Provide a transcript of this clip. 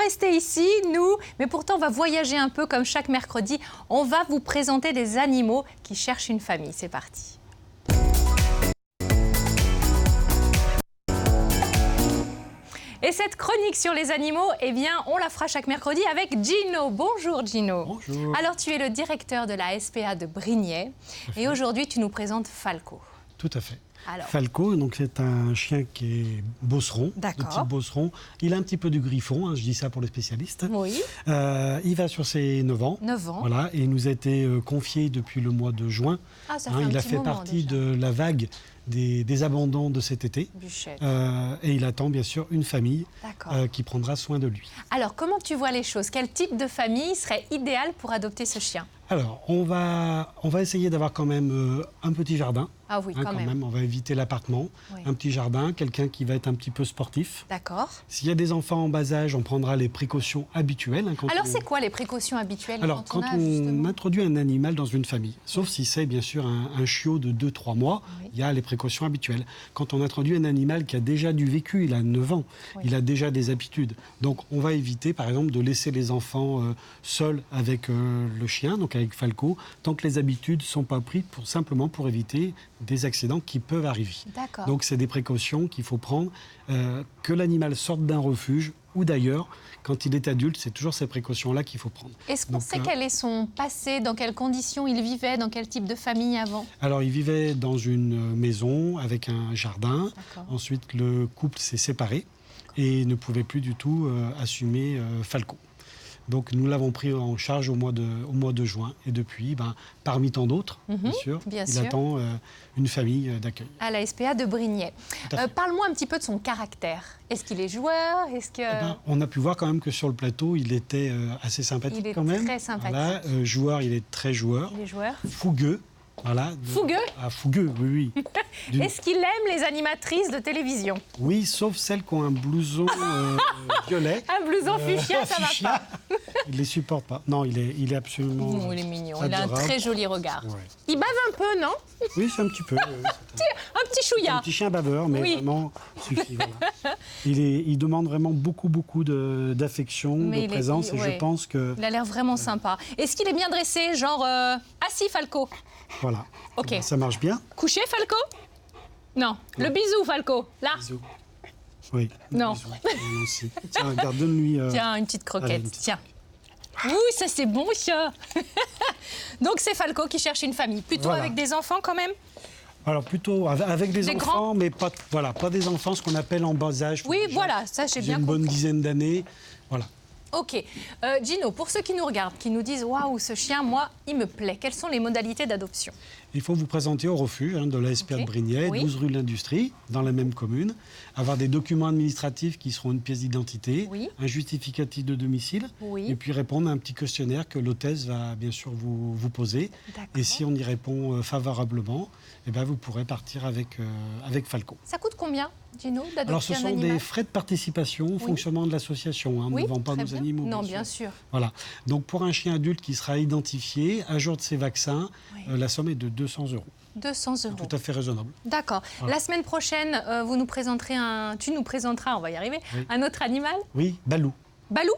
rester ici, nous, mais pourtant on va voyager un peu comme chaque mercredi. On va vous présenter des animaux qui cherchent une famille. C'est parti. Et cette chronique sur les animaux, eh bien, on la fera chaque mercredi avec Gino. Bonjour Gino. Bonjour. Alors, tu es le directeur de la SPA de Brignais et aujourd'hui, tu nous présentes Falco. Tout à fait. Alors. Falco, donc c'est un chien qui est beauceron, de type beauceron. Il a un petit peu du griffon, hein, je dis ça pour les spécialistes. Oui. Il va sur ses 9 ans. 9 ans. Voilà, et il nous a été confié depuis le mois de juin. Ah, ça fait un il a petit fait moment partie déjà. de la vague des abandons de cet été. Bûchette. Et il attend bien sûr une famille qui prendra soin de lui. Alors, comment tu vois les choses? Quel type de famille serait idéal pour adopter ce chien? Alors, on va essayer d'avoir quand même un petit jardin. Ah oui, quand même. On va éviter l'appartement. Oui. Un petit jardin, quelqu'un qui va être un petit peu sportif. D'accord. S'il y a des enfants en bas âge, on prendra les précautions habituelles. Alors, c'est quoi les précautions habituelles quand on introduit un animal dans une famille, sauf si c'est bien sûr un chiot de 2-3 mois, il y a les précautions habituelles. Quand on introduit un animal qui a déjà du vécu, il a 9 ans, il a déjà des habitudes. Donc, on va éviter, par exemple, de laisser les enfants seuls avec le chien, donc avec Falco, tant que les habitudes ne sont pas prises, simplement pour éviter des accidents qui peuvent arriver. Donc, c'est des précautions qu'il faut prendre. Que l'animal sorte d'un refuge ou d'ailleurs, quand il est adulte, c'est toujours ces précautions-là qu'il faut prendre. Est-ce qu'on sait quel est son passé, dans quelles conditions il vivait, dans quel type de famille avant? Alors, il vivait dans une maison avec un jardin. Ensuite, le couple s'est séparé et ne pouvait plus du tout assumer Falco. Donc nous l'avons pris en charge au mois de juin. Et depuis, parmi tant d'autres, bien sûr, il attend une famille d'accueil. À la SPA de Brignais. Parle-moi un petit peu de son caractère. Est-ce qu'il est joueur? On a pu voir quand même que sur le plateau, il était assez sympathique quand même. Il est très sympathique. Voilà, joueur, il est très joueur. Il est joueur. Fougueux. Voilà, fougueux? Ah, fougueux, oui. Est-ce qu'il aime les animatrices de télévision? Oui, sauf celles qui ont un blouson violet. Un blouson fuchsia, ça va pas. Il ne les supporte pas. Non, il est absolument il est mignon, adorable. Il a un très joli regard. Ouais. Il bave un peu, non? Oui, c'est un petit peu. Un petit chouïa. Un petit chien baveur, mais vraiment suffit. Voilà. Il demande vraiment beaucoup d'affection, de présence, et je pense que... Il a l'air vraiment sympa. Est-ce qu'il est bien dressé, genre assis, Falco? Voilà. Ok. Ça marche bien. Couché, Falco? Non. Le bisou, Falco. Là. Bisou. Oui. Non. Bisou. Tiens, regarde, donne-lui... Tiens, une petite croquette. Allez, tiens. Oui, ça c'est bon, ça. Donc c'est Falco qui cherche une famille. Plutôt avec des enfants quand même? Alors plutôt avec des enfants, grands, mais pas des enfants, ce qu'on appelle en bas âge. Oui, voilà, ça j'ai bien compris. Une bonne dizaine d'années, voilà. Ok. Gino, pour ceux qui nous regardent, qui nous disent « Waouh, ce chien, moi, il me plaît », quelles sont les modalités d'adoption? Il faut vous présenter au refuge de la SPA de Brignais, 12 rue de l'Industrie, dans la même commune, avoir des documents administratifs qui seront une pièce d'identité, un justificatif de domicile, et puis répondre à un petit questionnaire que l'hôtesse va bien sûr vous poser. Et si on y répond favorablement, vous pourrez partir avec Falco. Ça coûte combien, Gino, d'adopter un animal? Alors, ce sont des frais de participation au fonctionnement de l'association. On ne vend pas nos animaux. Non, bien sûr. Voilà. Donc, pour un chien adulte qui sera identifié, à jour de ses vaccins, la somme est de 200 €. 200 €. Tout à fait raisonnable. D'accord. Voilà. La semaine prochaine, tu nous présenteras, on va y arriver, un autre animal? Oui, Balou. Balou?